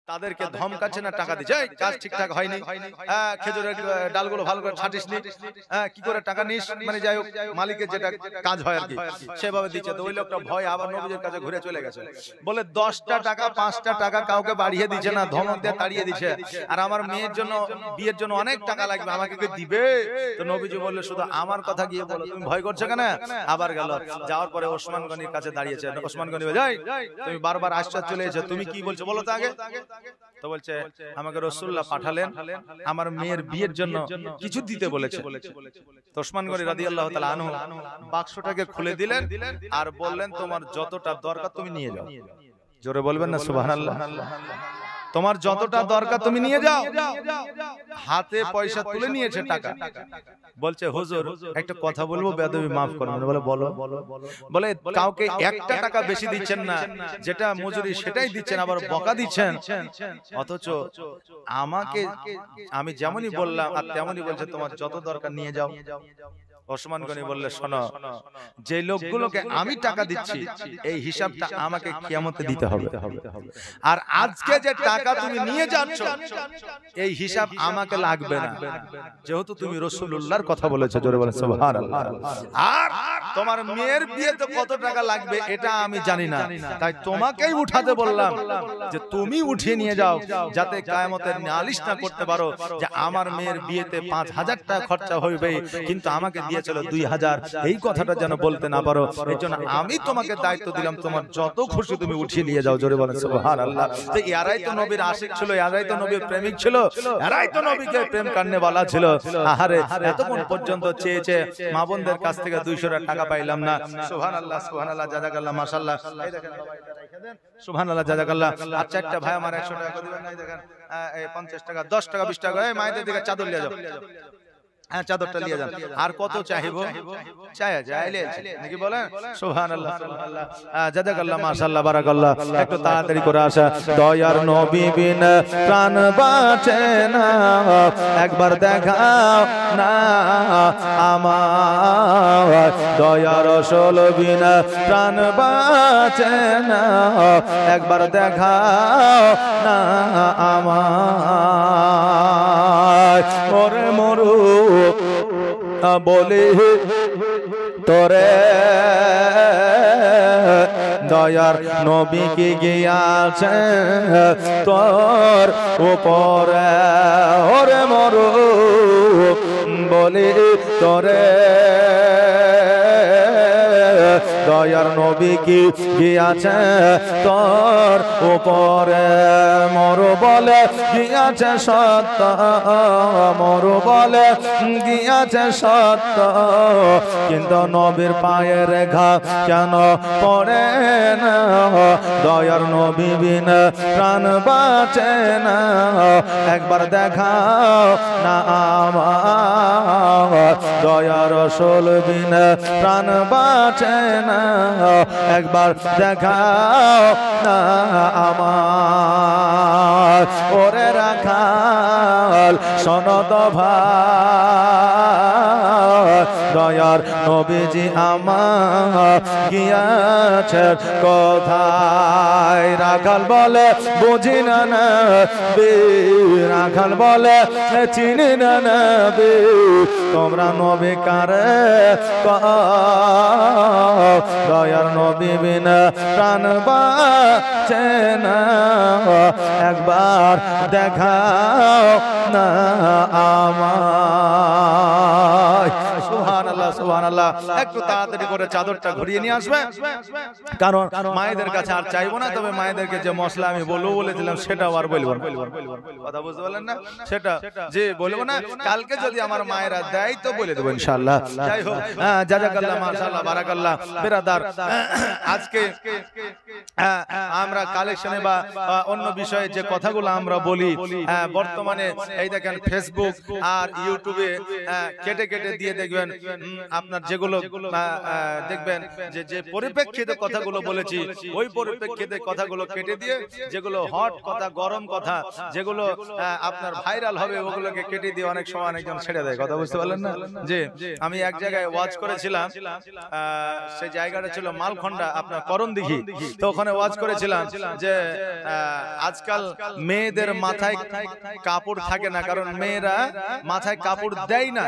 তাদেরকে ধমকাচ্ছে না টাকা দিচ্ছে, কাজ ঠিকঠাক হয়নি, খেজুরের ডালগুলো ভালো করে ছাটিসনি, কি করে টাকা নিস, মানে যাই হোক মালিকের যেটা কাজ হয় আর কি সেভাবে দিচ্ছে। তো ওই লোকটা ভয় আবার নবীজির কাছে ঘুরে চলে গেছে, বলে 10টা টাকা 5টা টাকা কাউকে বাড়িয়ে দিচ্ছে না, ধমক দিয়ে তাড়িয়ে দিচ্ছে, আর আমার মেয়ের জন্য বিয়ের জন্য অনেক টাকা লাগবে, আমাকে কি দিবে? তো নবীজি বললে শুধু আমার কথা গিয়ে বলো, তুমি ভয় করছো কেন? আবার গেল, যাওয়ার পরে ওসমান গনির কাছে দাঁড়িয়েছে, ওসমান গনি যাই তুমি বারবার আশ্চর্য চলে এসেছো, তুমি কি বলছো বলো তো আগে। তো বলছে আমাকে রাসূলুল্লাহ পাঠালেন আমার মেয়ের বিয়ের জন্য কিছু দিতে বলেছে। তো ওসমান গনি রাদিয়াল্লাহু তাআলা আনহু বাক্সটাকে খুলে দিলেন আর বললেন তোমার যতটা দরকার তুমি নিয়ে যাও। জোরে বলবেন না সুবহানাল্লাহ। তোমার যতটা দরকার তুমি নিয়ে যাও। হাতে পয়সা তুলে নিয়েছে টাকা, বলছে হুজুর একটা কথা বলবো, বেয়াদবি মাফ করবেন। বলে বলো। বলে কাউকে 1টা টাকা বেশি দিচ্ছেন না, যেটা মজুরি সেটাই দিচ্ছেন, আবার বকা দিচ্ছেন, অথচ আমাকে আমি যেমনই বললাম আর তেমনই বলছে তোমার যত দরকার নিয়ে যাও। ওসমান গনি বললে শোনো, যে লোকগুলোকে আমি টাকা দিচ্ছি এই হিসাবটা আমাকে কিয়ামতে দিতে হবে, আর আজকে যে টাকা তুমি নিয়ে যাচ্ছ এই হিসাব আমাকে লাগবে না, যেহেতু তুমি রাসূলুল্লাহর কথা বলেছো। জোরে বলেন সুবহানাল্লাহ। আর তোমার মেয়ের বিয়েতে কত টাকা লাগবে এটা আমি জানি না, তাই তোমাকেই উঠাতে বললাম যে তুমি উঠিয়ে নিয়ে যাও, যাতে কিয়ামতের নালিশ না করতে পারো যে আমার মেয়ের বিয়েতে 5000 টাকা খরচা হইবে কিন্তু আমাকে দিয়েছিল 2000, এই কথাটা যেন বলতে না পারো। এই জন্য আমি তোমাকে দায়িত্ব দিলাম, তোমার যত খুশি তুমি উঠিয়ে নিয়ে যাও। জোরে বলেন সুবহানাল্লাহ। তো এরাই তো নবীর আশিক ছিল, এরাই তো নবীর প্রেমিক ছিল, এরাই তো নবীকে প্রেম করনে वाला ছিল। আহারে এতক্ষণ পর্যন্ত চেয়েছে মা বোনদের কাছ থেকে 200 টাকা পাইলাম না। সুবহানাল্লাহ সুবহানাল্লাহ জাযাকাল্লাহ মাশাআল্লাহ। এই দেখেন সুবহানাল্লাহ জাযাকাল্লাহ। আচ্ছা একটা ভাই আমার 100 টাকা দিবেন না? এই দেখেন এই 50 টাকা 10 টাকা 20 টাকা। এই মায়েদের দিকে চাদর নিয়ে যাও, হ্যাঁ চাদরটা নিয়ে যান। আর কত চাইবো? চাইলে নাকি বলেন? সুবহানাল্লাহ সুবহানাল্লাহ জাযাকাল্লাহ মাশাআল্লাহ বারাকাল্লাহ। একটু তাড়াতাড়ি করে আসা। দয়ার নবী বিন প্রাণ বাঁচে না, একবার দেখাও না আমার। দয়ার রাসূল বিন প্রাণ বাঁচে না, একবার দেখাও না আমার। ওরে মরু বলে তোরে দয়ার নবী কি গিয়াছে তোর উপরে। ওরে মরু বলে তোরে দয়ার নবী কি গিয়াছে তোর উপরে। মরু বলে গিয়াছে সত্য, মরু বলে গিয়াছে সত্য, কিন্তু নবীর পায়ের ঘা কেন পড়ে না? দয়ার নবী বিন প্রাণ বাঁচে না, একবার দেখাও না আমার। দয়ার রাসূল বিন প্রাণ বাঁচে না, একবার দেখাও না আমার। ওরে রাখাল সনদ ভাই, দয়ার নবীজি আমার গিয়াছেন কোথায়? রাখাল বলে বুঝি না নবী, রাখাল বলে চিনি না নবী, তোমরা নবী কারে দয়ার নবী বিন প্রাণ বাঁচে না, একবার দেখাও না আমায়। সুবহানাল্লাহ সুবহানাল্লাহ। একটু তাড়াতাড়ি করে চাদরটা ঘুরিয়ে নিয়ে আসবে, কারণ মায়েদের কাছে আর চাইবো না। তবে মায়েদেরকে যে মশলা আমি বলবো বলেছিলাম সেটাও আর বলবো না। কথা বুঝতে পারলেন না? সেটা যে বলবো না, কালকে যদি আমার মায়েরা দেয় তো বলে দেবো ইনশাআল্লাহ। যাই হোক জাযাকাল্লাহ মাশাআল্লাহ বারাকাল্লাহ। বিরাদার আজকে আমরা কালেকশনে বা অন্য বিষয়ে যে কথাগুলো আমরা বলি, বর্তমানে এই দেখেন ফেসবুক আর ইউটিউবে কেটে কেটে দিয়ে দেখবেন আপনার যেগুলো দেখবেন যে পরিপ্রেক্ষিতে কথাগুলো বলেছি ওই পরিপ্রেক্ষিতে কথাগুলো কেটে দিয়ে যেগুলো হট কথা গরম কথা যেগুলো আপনার ভাইরাল হবে ওগুলোকে কেটে দিয়ে অনেক সময় অনেকজন ছেড়ে দেয়। কথা বুঝতে পারলেন না? যে আমি এক জায়গায় ওয়াজ করেছিলাম, সেই জায়গাটা ছিল মালখন্ডা আপনার করণদিঘি। তো ওখানে ওয়াজ করেছিলাম যে আজকাল মেয়েদের মাথায় কাপড় থাকে না, কারণ মেয়েরা মাথায় কাপড় দেয় না।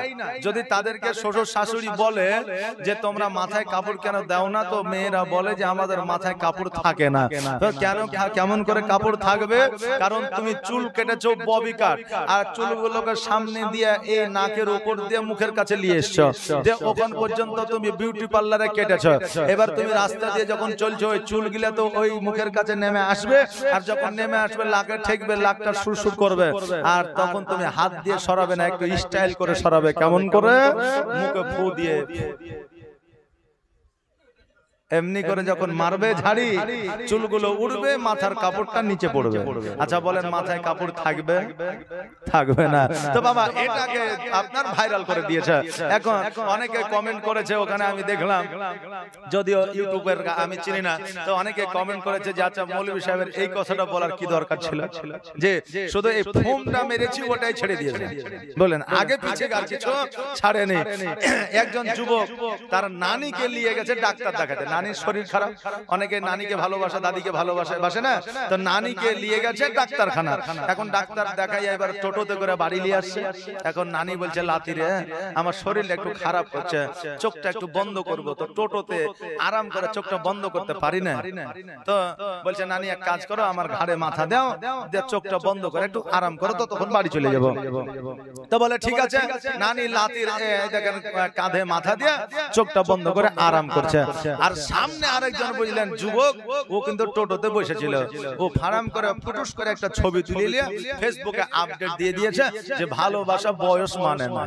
যদি তাদেরকে শ্বশুর শাশুড়ি বলে যে তোমরা মাথায় কাপড় কেন দাও না, তো মেয়েরা বলে যে আমাদের মাথায় কাপড় থাকে না। তো কেমন করে কাপড় থাকবে? কারণ তুমি চুল কেটেছো ববি কাট, আর চুলগুলোকে সামনে দিয়ে এই নাকের উপর দিয়ে মুখের কাছে নিয়ে এসছো, যে ওখান পর্যন্ত তুমি বিউটি পার্লারে কেটেছো। এবার তুমি রাস্তা দিয়ে যখন চলছো ওই চুলগুলা তো ওই মুখের কাছে নেমে আসবে, আর যখন নেমে আসবে লাকে ঠেকবে, লাকটা সুরসুর করবে, আর তখন তুমি হাত দিয়ে সরাবে না, একটু স্টাইল করে সরাবে। কেমন করে? মুখে ফু দিয়ে। এমনি করে যখন মারবে ঝাড়ি, চুলগুলো উড়বে, মাথার কাপড়টা নিচে পড়বে। আচ্ছা বলেন মাথায় কাপড় থাকবে? থাকবে না। তো বাবা এটাকে আপনার ভাইরাল করে দিয়েছে। এখন অনেকে কমেন্ট করেছে, ওখানে আমি দেখলাম, যদিও ইউটিউবের আমি চিনি না, তো অনেকে কমেন্ট করেছে যে আচ্ছা মৌলভী সাহেবের এই কথাটা বলার কি দরকার ছিল, যে শুধু এই ফোমটা মেরেছি ওটাই ছেড়ে দিয়েছে। বলেন আগে পিছিয়ে আর কিছু ছাড়েনি। একজন যুবক তার নানিকে নিয়ে গেছে ডাক্তার দেখাতে। নানির শরীর খারাপ, অনেকে নানিকে ভালোবাসে, দাদিকে ভালোবাসে না, তো নানিকে নিয়ে গেছে ডাক্তারখানা। এখন ডাক্তার দেখাই এবার টোটোতে করে বাড়ি নিয়ে আসছে। এখন নানি বলছে লাতি রে আমার শরীরটা একটু খারাপ করছে, চোখটা একটু বন্ধ করবো, তো টোটোতে আরাম করে চোখটা বন্ধ করতে পারি না। তো বলছে নানি এক কাজ করো, আমার ঘাড়ে মাথা দাও, দিয়ে চোখটা বন্ধ করে একটু আরাম করো, তো তখন বাড়ি চলে যাবো। তো বলে ঠিক আছে। নানি লাতির কাঁধে মাথা দিয়ে চোখটা বন্ধ করে আরাম করছে। আর সামনে আরেকজন বুঝলেন যুবক, ও কিন্তু টোটোতে বসেছিল, ও ফারাম করে ফুটুস করে একটা ছবি তুলে নিয়ে ফেসবুকে আপডেট দিয়ে দিয়েছে যে ভালোবাসা বয়স মানে না।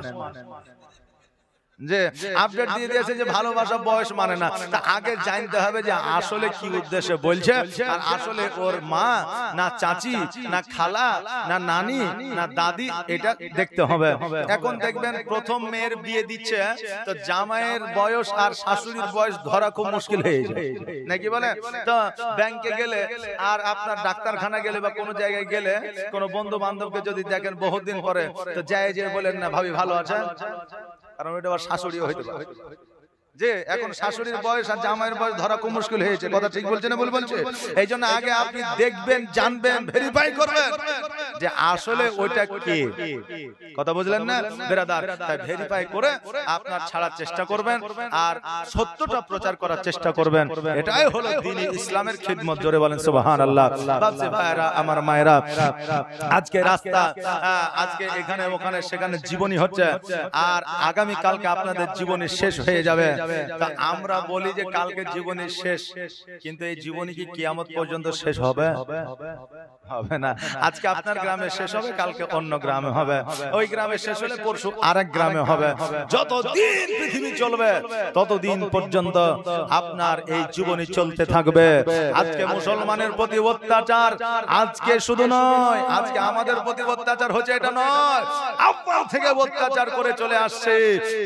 যে আপডেট দিয়ে দিয়েছে যে ভালোবাসা বয়স মানে না। তা আগে জানতে হবে যে আসলে কি উদ্দেশ্যে বলছে, আর আসলে ওর মা না চাচি না খালা না নানি না দাদি, এটা দেখতে হবে। এখন দেখবেন প্রথম মেয়ের বিয়ে দিচ্ছে, তো জামাইয়ের বয়স আর শাশুড়ির বয়স ধরা খুব মুশকিল হয়ে যায় নাকি বলে? তো ব্যাংকে গেলে আর আপনার ডাক্তারখানা গেলে বা কোনো জায়গায় গেলে কোনো বন্ধু বান্ধবকে যদি দেখেন বহুদিন পরে, তো যায় যে বলেন না ভাবি ভালো আছে, কারণ ওইটা আবার শাশুড়িও হইতে পারে। যে এখন শাশুড়ির বয়স আর জামাইয়ের বয়স ধরা খুব মুশকিল হয়েছে। কথা ঠিক বলছে না ভুল বলছে? এই জন্য আগে আপনি দেখবেন, জানবেন, ভেরিফাই করবেন যে আসলে ওইটা কে। কথা বুঝলেন না বেরাদার? তাই ভেরিফাই করে আপনার ছাড়ার চেষ্টা করবেন আর সত্যটা প্রচার করার চেষ্টা করবেন। এটাই হলো দ্বীন ইসলামের খিদমত। জোরে বলেন সুবহানাল্লাহ। বাপজি ভাইরা, আমার মায়েরা, আজকে রাস্তা, আজকে এখানে ওখানে সেখানে জীবনী হচ্ছে, আর আগামী কালকে আপনাদের জীবনী শেষ হয়ে যাবে। তা আমরা বলি যে কালকে জীবনী শেষ, কিন্তু এই জীবনী কি কিয়ামত পর্যন্ত শেষ হবে? হবে না। আজকে আপনার গ্রামে শেষ হবে, কালকে অন্য গ্রামে হবে, ওই গ্রামে শেষ হলে পরশু আরেক গ্রামে হবে। যতদিন পৃথিবী চলবে ততদিন পর্যন্ত আপনার এই জীবনী চলতে থাকবে। আজকে মুসলমানের প্রতি অত্যাচার আজকে শুধু নয়, আজকে আমাদের প্রতি অত্যাচার হচ্ছে এটা নয়, আব্বাল থেকে অত্যাচার করে চলে আসছে।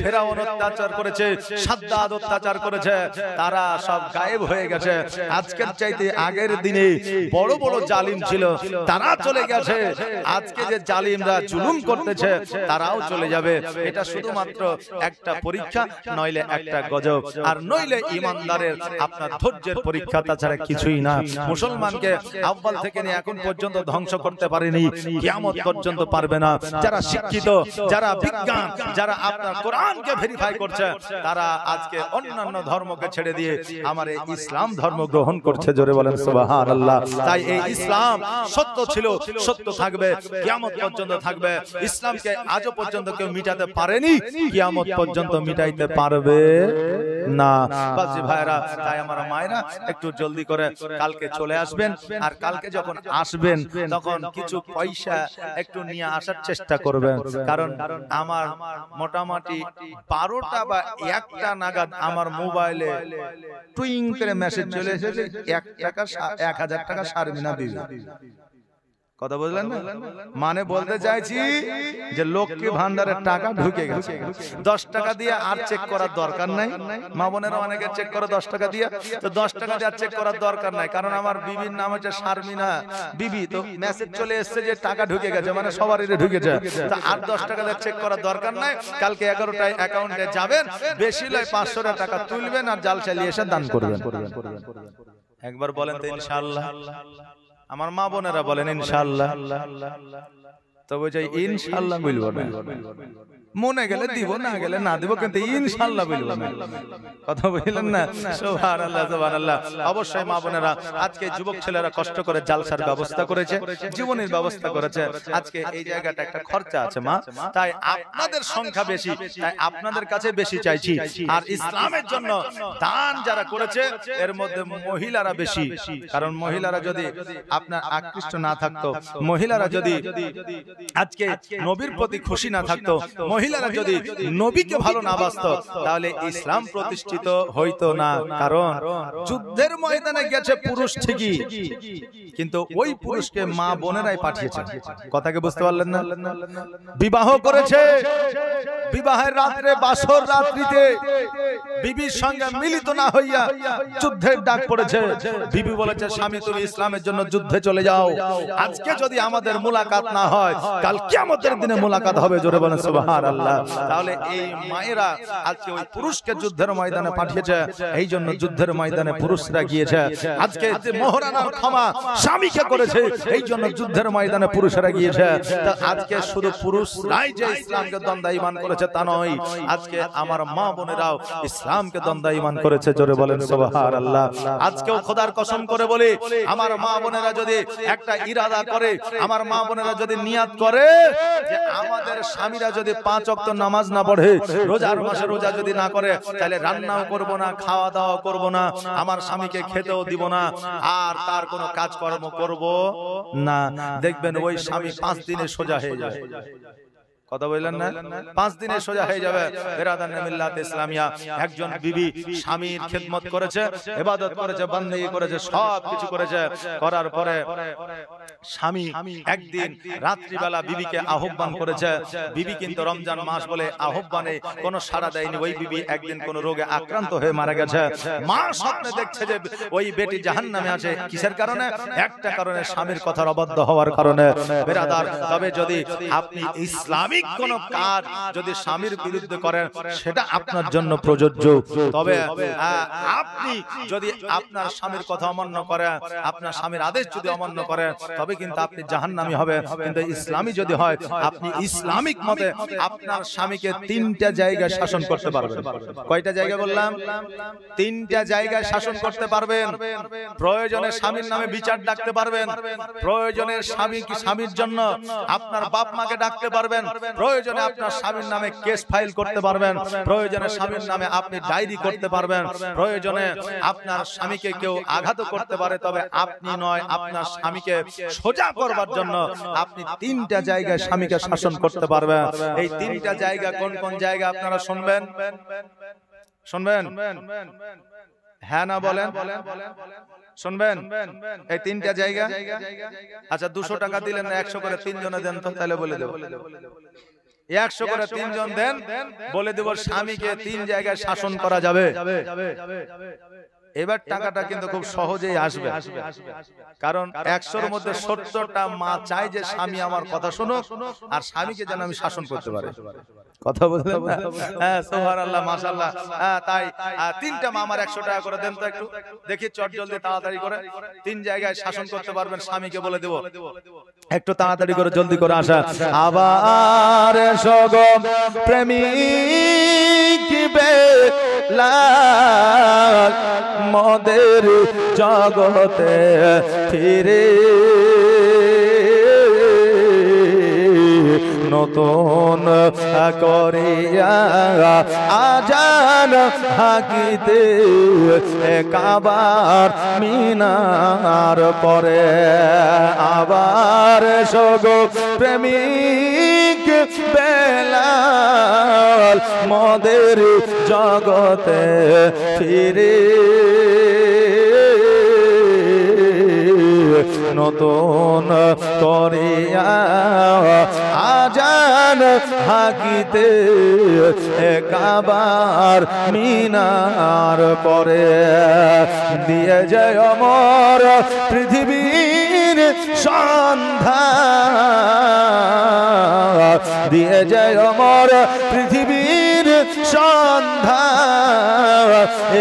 ফেরাউন অত্যাচার করেছে, সাদ্দাত অত্যাচার করেছে, তারা সব গায়েব হয়ে গেছে। আজকের চাইতে আগের দিনে বড় বড় জালিম ছিল, তারা চলে গেছে। আজকে যে জালিমরা জুলুম করতেছে তারাও চলে যাবে। এটা শুধুমাত্র একটা পরীক্ষা, নইলে একটা গজব, আর নইলে ইমানদারের আপনার ধৈর্যের পরীক্ষা, তাছাড়া কিছুই না। মুসলমানকে আব্বাল থেকে নিয়ে এখন পর্যন্ত ধ্বংস করতে পারেনি, কিয়ামত পর্যন্ত পারবে না। যারা শিক্ষিত, যারা বিজ্ঞান, যারা আপনার কোরআনকে ভেরিফাই করছে, তারা আজকে অন্যান্য ধর্মকে ছেড়ে দিয়ে আমার এই ইসলাম ধর্ম গ্রহণ করছে। জোরে বলেন সুবহানাল্লাহ। তাই এই ইসলাম সত্য ছিল, সত্য থাকবে, কিয়ামত পর্যন্ত থাকবে। ইসলামকে আজও পর্যন্ত কেউ মিটাতে পারেনি, কিয়ামত পর্যন্ত মিটাইতে পারবে না। বাজি ভাইরা, তাই আমার মায়েরা একটু জলদি করে কালকে চলে আসবেন, আর কালকে যখন আসবেন তখন কিছু পয়সা একটু নিয়ে আসার চেষ্টা করবেন। কারণ আমার মোটামুটি 12টা বা 1টা নাগাদ আমার মোবাইলে টুইং করে মেসেজ চলে এসেছে 1 টাকা 1000 টাকা সারমিনা দিবে। কথা বুঝলেন না? মানে বলতে চাইছি যে লক্ষ্মী ভান্ডারের টাকা ঢুকে গেছে, 10 টাকা দিয়ে আর চেক করার দরকার নাই। মা বোনেরা অনেকে চেক করে 10 টাকা দিয়ে, তো 10 টাকা দিয়ে আর চেক করার দরকার নাই, কারণ আমার বিবির নাম হচ্ছে শারমিনা বিবি, তো মেসেজ চলে এসেছে যে টাকা ঢুকে গেছে, মানে সবারই ঢুকেছে, তো আর 10 টাকা দিয়ে চেক করার দরকার নাই। কালকে 11টায় অ্যাকাউন্টে যাবেন, বেশি লয় 500 টাকা তুলবেন আর জাল চালিয়ে এসে দান করবেন। একবার বলেন তো ইনশাআল্লাহ। আমার মা বোনেরা বলেন ইনশাআল্লাহ। তবে যাই ইনশাআল্লাহ বলবো না, মনে গেলে দিব, না গেলে না দিব, কিন্তু ইনশাআল্লাহ বলবো না। কথা বললেন না? সুবহানাল্লাহ সুবহানাল্লাহ। অবশ্যই মা বোনেরা, আজকে যুবক ছেলেরা কষ্ট করে জালসার ব্যবস্থা করেছে, জীবনের ব্যবস্থা করেছে। আজকে এই জায়গাটা একটা খরচা আছে মা, তাই আপনাদের সংখ্যা বেশি, তাই আপনাদের কাছে বেশি চাইছি। আর ইসলামের জন্য দান যারা করেছে এর মধ্যে মহিলারা বেশি, কারণ মহিলারা যদি আপনার আকৃষ্ট না থাকতো, মহিলারা যদি আজকে নবীর প্রতি খুশি না থাকতো, মহিলারা যদি নবীকে ভালো না বাসতো, তাহলে ইসলাম প্রতিষ্ঠিত হইতো না। কারণ যুদ্ধের ময়দানে গেছে পুরুষ ঠিকই, কিন্তু ওই পুরুষকে মা বোনেরাই পাঠিয়েছে। কথাকে বুঝতে পারলেন না? বিবাহ করেছে, বিবাহের রাত্রে বাসর রাত্রিতে বিবির সঙ্গে মিলিত না হইয়া যুদ্ধের ডাক পড়েছে। বিবি বলেছে, স্বামী তুমি ইসলামের জন্য যুদ্ধে চলে যাও। আজকে যদি আমাদের মুলাকাত না হয়, কাল কিয়ামতের দিনে মুলাকাত হবে। জোরে বলেন সুবহানাল্লাহ। তাহলে এই মায়েরা আজকে ওই পুরুষকে যুদ্ধের ময়দানে পাঠিয়েছে, এই জন্য যুদ্ধের ময়দানে পুরুষরা গিয়েছে। আজকে যে মোহরানার ক্ষমা স্বামীকে করেছে, এই জন্য যুদ্ধের ময়দানে পুরুষরা গিয়েছে। আজকে শুধু পুরুষরাই যে ইসলামকে দ্বন্দ্বায়মান করেছে তা নয়, আজকে আমার মা বোনেরাও ইসলামকে দ্বন্দ্বায়মান করেছে। জোরে বলেন সুবহানাল্লাহ। আজকেও খোদার কসম করে বলি, আমার মা বোনেরা যদি একটা ইরাদা করে, আমার মা বোনেরা যদি নিয়াত করে যে আমাদের স্বামীরা যদি 5 ওয়াক্ত নামাজ না পড়ে, রোজার মাসে রোজা যদি না করে, তাহলে রান্নাও করব না, খাওয়া দাওয়া করব না, আমার স্বামীকে খেতেও দিব না, আর তার কোনো কাজকর্ম করব না, দেখবেন ওই স্বামী 5 দিনে সোজা হয়ে যায়। কথা বললেন না? 5 দিনে সোজা হয়ে যাবে। বেরাদান মিল্লাত ইসলামিয়া, একজন বিবি স্বামীর খিদমত করেছে, ইবাদত করেছে, বندگی করেছে, সব কিছু করেছে, করার পরে স্বামী একদিন রাত্রিবেলা বিবিকে আহ্বান করেছে। বিবি কিন্তু রমজান মাস বলে আহ্বানে কোনো সাড়া দেয়নি। ওই বিবি একদিন কোন রোগে আক্রান্ত হয়ে মারা গেছে। মা স্বপ্নে দেখছে যে ওই বেটি জাহান্নামে আছে। কিসের কারণে? একটা কারণে, স্বামীর কথার অবাধ্য হওয়ার কারণে। বেরাদার, তবে যদি আপনি ইসলামিক কোন কাজ যদি স্বামীর বিরুদ্ধে করেন, সেটা আপনার জন্য প্রযোজ্য। তবে আপনি যদি আপনার স্বামীর কথা অমান্য করেন, আপনার স্বামীর আদেশ যদি অমান্য করেন, তবে কিন্তু আপনি জাহান্নামী হবে। কিন্তু ইসলামী যদি হয়, আপনি ইসলামিক মতে আপনার স্বামীকে 3টা জায়গায় শাসন করতে পারবেন। কয়টা জায়গা বললাম? 3টা জায়গায় শাসন করতে পারবেন। প্রয়োজনে স্বামীর নামে বিচার ডাকতে পারবেন, প্রয়োজনে স্বামীর জন্য আপনার বাপ মাকে ডাকতে পারবেন, প্রয়োজনে আপনার স্বামীর নামে কেস ফাইল করতে পারবেন, প্রয়োজনে স্বামীর নামে আপনি ডায়েরি করতে পারবেন, প্রয়োজনে আপনার স্বামীকে কেউ আঘাত করতে পারে, তবে আপনি নয়, আপনার স্বামীকে সোজা করবার জন্য আপনি 3টা জায়গায় স্বামীকে শাসন করতে পারবেন। এই 3টা জায়গা কোন কোন জায়গা আপনারা শুনবেন? শুনবেন? হ্যাঁ না বলেন? শুনবেন? এই 3টা জায়গা। আচ্ছা, 200 টাকা দিলেন না, 100 করে 3 জনে দেন তো, তাহলে বলে দেব। 100 করে 3 জন দেন, বলে দেব স্বামীকে 3 জায়গায় শাসন করা যাবে। এবার টাকাটা কিন্তু খুব সহজেই আসবে, কারণ 100-র মধ্যে 70টা মা চায় যে স্বামী আমার কথা শুনুক, আর স্বামীকে যেন আমি শাসন করতে পারি। কথা বললেন না? হ্যাঁ, সুবহানাল্লাহ, মাশাআল্লাহ। তাই 3টা মা আমার 100 টাকা করে দেন তো, একটু দেখি চট জলদি তাড়াতাড়ি করে 3 জায়গায় শাসন করতে পারবেন স্বামীকে, বলে দেব। একটু তাড়াতাড়ি করে, জলদি করে আসা। আবার সগো প্রেমিক বেলা মদের জগতে ফিরে নতুন করিয়া আজান হাকিতে কাবার মিনার পরে আবার সগো প্রেমিক বেলাল মদের জগতে ফিরে নতুন করিয়া আজান হাকিতে কাবার মিনার পরে দিয়ে যায় অমর পৃথিবীর সন্ধ্যা দিয়ে যায় অমর পৃথিবীর সন্ধ্যা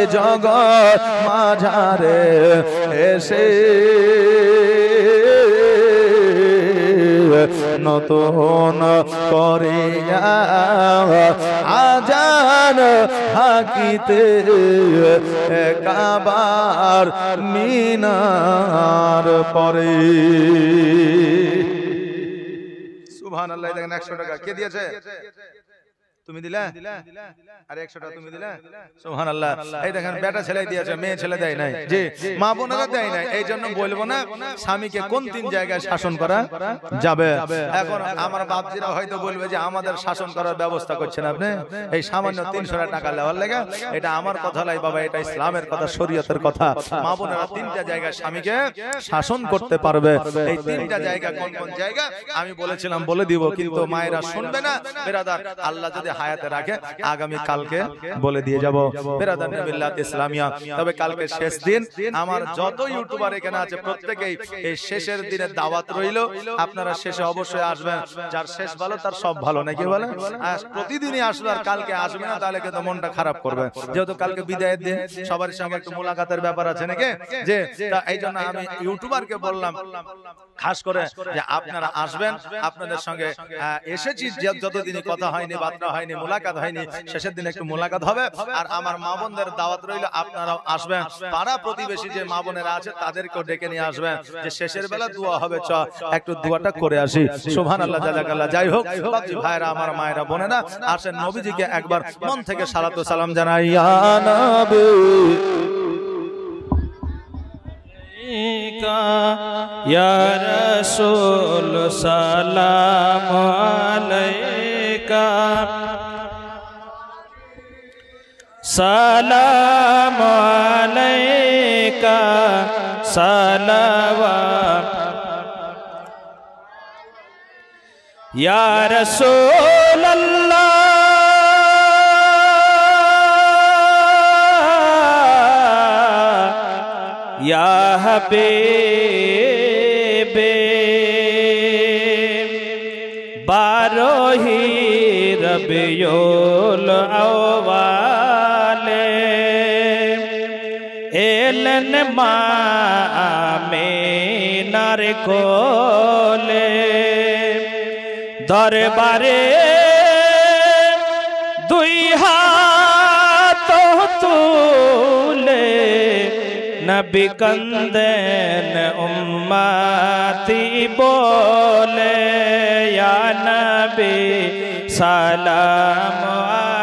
এ জগৎ মাঝারে এসে নতুন করিয়া আজান হাকিতে কাবার মিনার পরে। সুবহানাল্লাহ। দেখেন 100 টাকা কে দিয়েছে? তুমি দিলে? আর 100 টাকা তুমি দিলে? সুবহানাল্লাহ। এই দেখেন বেটা ছেলে দিয়েছে, মেয়ে ছেলে দেয় নাই। জি, মা বোনেরা দেয় নাই। এই জন্য বলবো না স্বামীকে কোন তিন জায়গায় শাসন করা যাবে। এখন আমার বাপজিরা হয়তো বলবে যে আমাদের শাসন করার ব্যবস্থা করছেন আপনি এই সামান্য 300 টাকা নেওয়ার লেগে। এটা আমার কথা নয় বাবা, এটা ইসলামের কথা, শরীয়তের কথা। মা বোনেরা তিনটা জায়গায় স্বামীকে শাসন করতে পারবে। এই তিনটা জায়গা কোন কোন জায়গা আমি বলেছিলাম, বলে দিব, কিন্তু মায়েরা শুনবে না। বেরাদার, আল্লাহ যদি হায়াতে রাখে আগামী কালকে বলে দিয়ে যাব। বেরাদার মিল্লাত ইসলামিয়া, তবে কালকে শেষ দিন। আমার যত ইউটিউবার এখানে আছে প্রত্যেকেই এই শেষের দিনে দাওয়াত রইল। আপনারা শেষে অবশ্যই আসবেন। যার শেষ ভালো তার সব ভালো, নাকি বলে? প্রতিদিনই আসবে, আর কালকে আসবে না তাহলে কিন্তু মনটা খারাপ করবে। যেহেতু কালকে বিদায়ের দিন, সবার সঙ্গে একটু মোলাকাতের ব্যাপার আছে নাকি, যে এই জন্য আমি ইউটিউবারকে বললাম খাস করে যে আপনারা আসবেন। আপনাদের সঙ্গে এসেছি যতদিনই কথা হয়নি, বার্তা হয়নি, মোলাকাত হয়নি, শেষের দিন একটু মোলাকাত হবে। আর আমার মা বোনদের দাওয়াত রইল, আপনারাও আসবেন। পাড়া প্রতিবেশী যে মা বোনেরা আছে তাদেরকেও ডেকে নিয়ে আসবেন, যে শেষের বেলা দোয়া হবে, চ একটু দোয়াটা করে আসি। সুবহানাল্লাহ, জাযাকাল্লাহ। যাই হোক বাপজি ভাইরা, আমার মায়েরা বোনেরা আসেন, নবীজিকে একবার মন থেকে সালাতু সালাম জানাই। ইয়া নবী ইয়া রাসূল সালাম আলাইকা, সালাম আলাইকা সালাওয়াত ইয়া রাসূলুল্লাহ, ইয়া হাবিবে বারোহি রবিউল আউয়ালে এলেন মা আমিনার কোলে, দরবারে দুই হাত তুলে নবী কান্দেন উম্মতি বলে, ইয়া নবী সালাম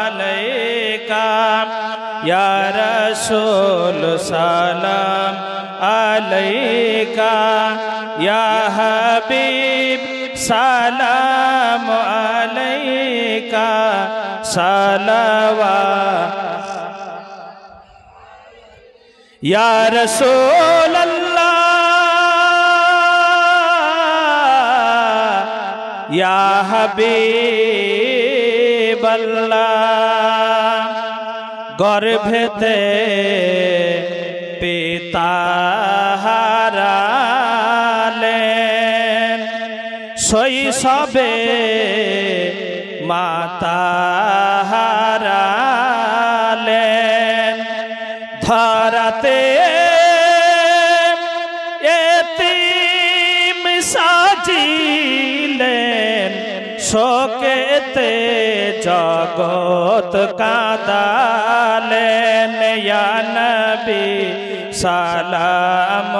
আলাইকা, ইয়া রাসূল সালাম আলাইকা, ইয়া হাবিব সালাম আলাইকা সালাওয়াত ইয়া রাসূলুল্লাহ, ইয়া হাবিবাল্লাহ। গর্ভেতে পিতা হারালেন, শৈশবে মাতা হারালেন, ধরাতে এতিম সাজিলেন, শোকেতে জগৎ কাঁদালেন, ইয়া নবী সালাম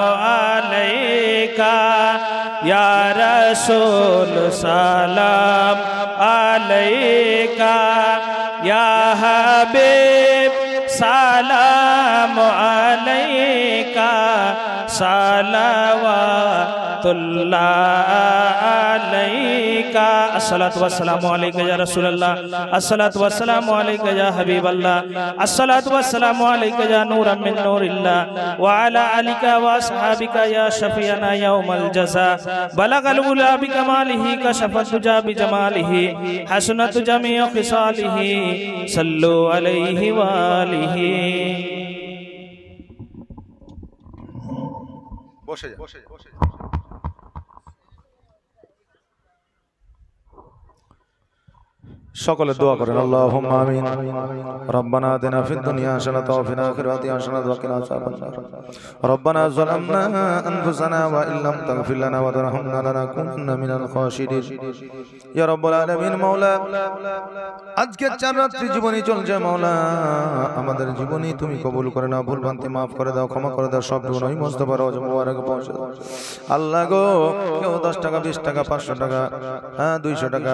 আলাইকা, ইয়া রাসূল সালাম আলাইকা, ইয়া হাবিব সালাম আলাইকা, সালাওয়াতুল্লাহ আলাইকা। আলাইকা আসসালাতু ওয়াসসালামু আলাইকা ইয়া রাসূলুল্লাহ আসসালাতু ওয়াসসালামু আলাইকা ইয়া হাবিবাল্লাহ আসসালাতু ওয়াসসালামু আলাইকা ইয়া নূরাম মিন নূরিল্লাহ ওয়া আলা আলিকা ওয়া আসহাবিকা ইয়া শাফিয়ানা ইয়াউমাল জাযা বালাগাল উলা বিকামালিহি কাশাফাত তুজা বিজামালিহি হাসনাতু জামিউ খিসালিহি সাল্লু আলাইহি ওয়া আলিহি। বসে যা। সকলে দোয়া করেন আল্লাহুম্মা আমিন। রব্বানা আতিনা ফিদ দুনিয়া হাসানাতাও ওয়া ফিল আখিরাতি হাসানাতাও ওয়া কিনা আযাবান নার। রব্বানা যালামনা আনফুসানা ওয়া ইল্লাম তাগফির লানা ওয়া তারহামনা লানাকুনান্না মিনাল খাসিরিন। ইয়া রাব্বুল আলামিন মাওলা, আজকে 4 রাত্রি জীবনী চলছে মাওলা, আমাদের জীবনী তুমি কবুল করে নাও, ভুল ভ্রান্তি মাফ করে দাও, ক্ষমা করে দাও, সব গুনাহ মুস্তাফার রওজা মুবারক পৌঁছে দাও আল্লাহ গো। কেউ 10 টাকা 20 টাকা 500 টাকা 200 টাকা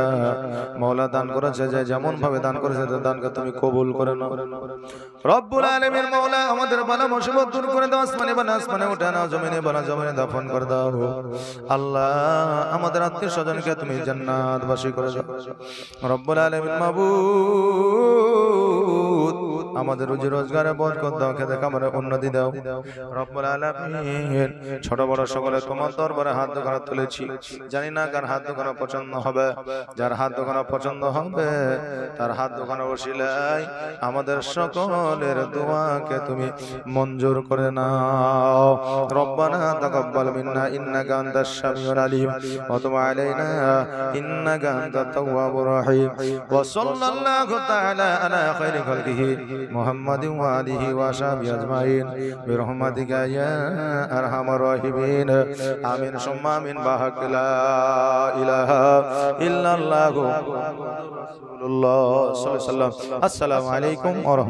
মাওলা দান করেছে, যে যেমন ভাবে দান করেছে দানকে তুমি কবুল করে নাও রব্বুল আলামিন। মাওলা আমাদের বালা মুসিবত দূর করে দাও, আসমানে বানা আসমানে উঠা নাও, জমিনে বানা জমিনে দাফন করে দাও আল্লাহ। আমাদের আত্মীয় স্বজনকে তুমি জান্নাতবাসী করে দাও রব্বুল আলামিন। মাবুদ আমাদের রুজি রোজগারে বরকত দাও, খেতে খামারে উন্নতি দাও রব্বুল আলামিন। ছোট বড় সকলে তোমার দরবারে হাত ধরে তুলেছি, জানি না কার হাত ধরে পছন্দ হবে, যার হাত ধরে পছন্দ হবে তার হাত ধরে ওসিলায় আমাদের সকলের দোয়াকে তুমি মঞ্জুর করে নাও রব্বানা তাকাব্বাল মিন্না ইন্নাকা আনতাশ সামিউল আলিম ওয়া তুব আলাইনা ইন্নাকা আনতাত তাওয়াবুর রহিম। ওয়া সাল্লাল্লাহু তাআলা আলা খায়রি খালকিহি মুহাম্মাদিন ওয়া আলিহি ওয়া সাহবিহি আজমাইন বিরহমাতিকা ইয়া আরহামার রাহিমিন। আমিন সুম্মা আমিন। বাহাক লা ইলাহা ইল্লাল্লাহু রাসূলুল্লাহ সাল্লাল্লাহু আলাইহি ওয়াসাল্লাম। আসসালামু আলাইকুম ওয়া